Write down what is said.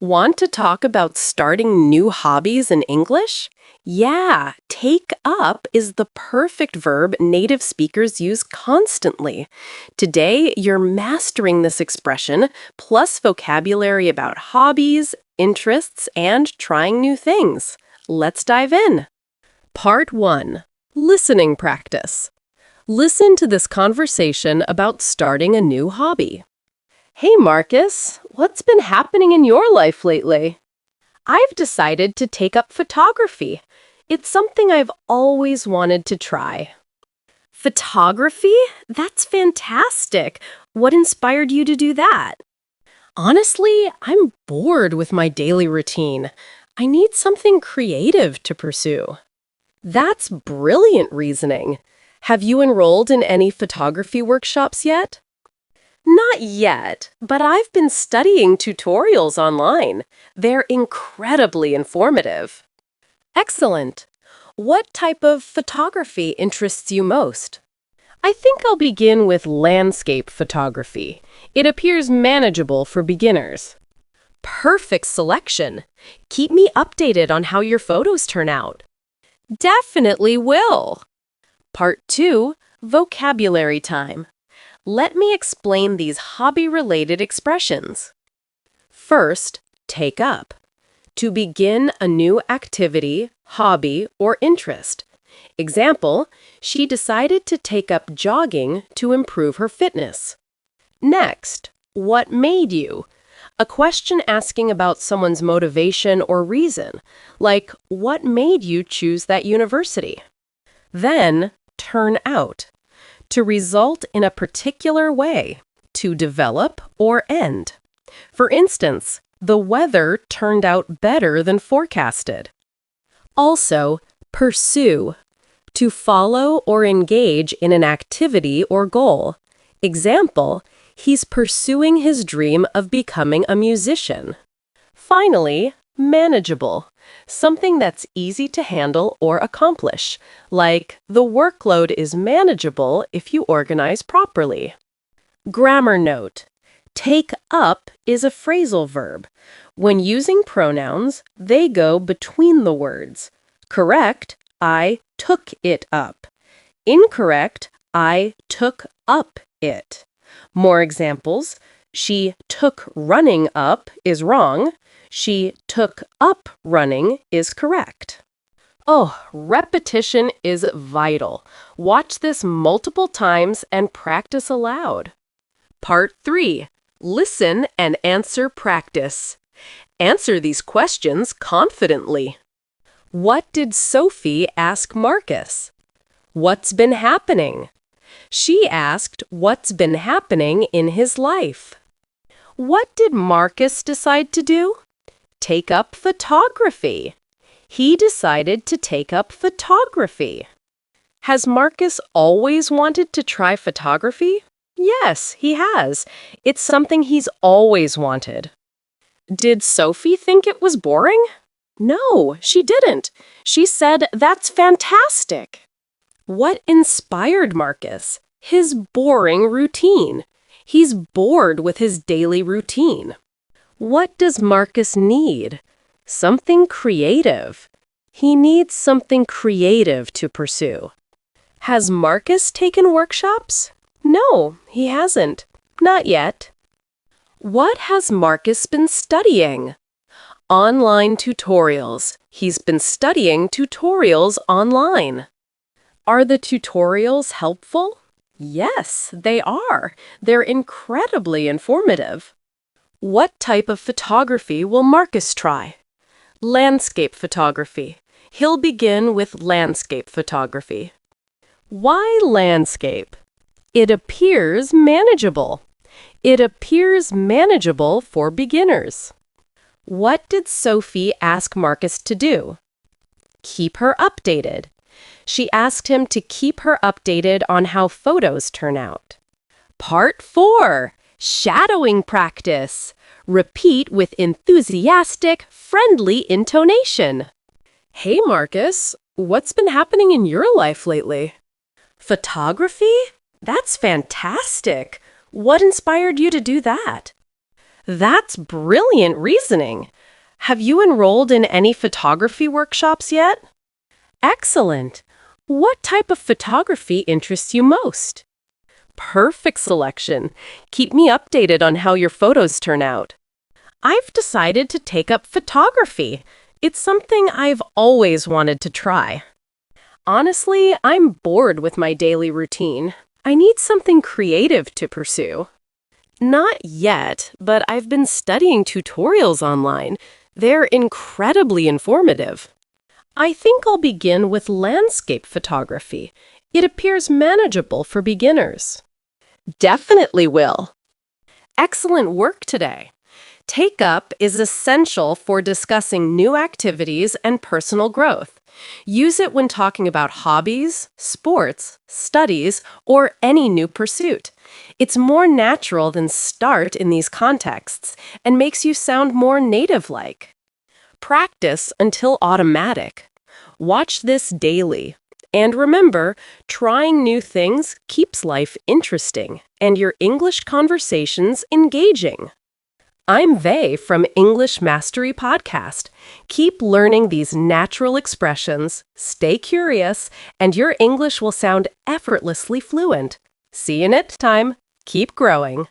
Want to talk about starting new hobbies in English? Yeah, take up is the perfect verb native speakers use constantly. Today, you're mastering this expression, plus vocabulary about hobbies, interests, and trying new things. Let's dive in. Part 1. Listening practice. Listen to this conversation about starting a new hobby. Hey Marcus, what's been happening in your life lately? I've decided to take up photography. It's something I've always wanted to try. Photography? That's fantastic. What inspired you to do that? Honestly, I'm bored with my daily routine. I need something creative to pursue. That's brilliant reasoning. Have you enrolled in any photography workshops yet? Not yet, but I've been studying tutorials online. They're incredibly informative. Excellent. What type of photography interests you most? I think I'll begin with landscape photography. It appears manageable for beginners. Perfect selection. Keep me updated on how your photos turn out. Definitely will. Part 2, vocabulary time. Let me explain these hobby-related expressions. First, take up. To begin a new activity, hobby, or interest. Example, she decided to take up jogging to improve her fitness. Next, what made you? A question asking about someone's motivation or reason, like what made you choose that university? Then, turn out. To result in a particular way, to develop or end. For instance, the weather turned out better than forecasted. Also, pursue. To follow or engage in an activity or goal. Example, he's pursuing his dream of becoming a musician. Finally, manageable. Something that's easy to handle or accomplish, like the workload is manageable if you organize properly. Grammar note. Take up is a phrasal verb. When using pronouns, they go between the words. Correct, I took it up. Incorrect, I took up it. More examples. She took running up is wrong. She took up running is correct. Oh, repetition is vital. Watch this multiple times and practice aloud. Part 3. Listen and answer practice. Answer these questions confidently. What did Sophie ask Marcus? What's been happening? She asked what's been happening in his life. What did Marcus decide to do? Take up photography. He decided to take up photography. Has Marcus always wanted to try photography? Yes, he has. It's something he's always wanted. Did Sophie think it was boring? No, she didn't. She said, "That's fantastic." What inspired Marcus? His boring routine. He's bored with his daily routine. What does Marcus need? Something creative. He needs something creative to pursue. Has Marcus taken workshops? No, he hasn't. Not yet. What has Marcus been studying? Online tutorials. He's been studying tutorials online. Are the tutorials helpful? Yes, they are. They're incredibly informative. What type of photography will Marcus try? Landscape photography. He'll begin with landscape photography. Why landscape? It appears manageable. It appears manageable for beginners. What did Sophie ask Marcus to do? Keep her updated. She asked him to keep her updated on how photos turn out. Part 4. Shadowing practice. Repeat with enthusiastic, friendly intonation. Hey Marcus, what's been happening in your life lately? Photography? That's fantastic. What inspired you to do that? That's brilliant reasoning. Have you enrolled in any photography workshops yet? Excellent. What type of photography interests you most? Perfect selection. Keep me updated on how your photos turn out. I've decided to take up photography. It's something I've always wanted to try. Honestly, I'm bored with my daily routine. I need something creative to pursue. Not yet, but I've been studying tutorials online. They're incredibly informative. I think I'll begin with landscape photography. It appears manageable for beginners. Definitely will. Excellent work today. Take Up is essential for discussing new activities and personal growth. Use it when talking about hobbies, sports, studies, or any new pursuit. It's more natural than start in these contexts and makes you sound more native-like. Practice until automatic. Watch this daily. And remember, trying new things keeps life interesting and your English conversations engaging. I'm Vey from English Mastery Podcast. Keep learning these natural expressions, stay curious, and your English will sound effortlessly fluent. See you next time. Keep growing.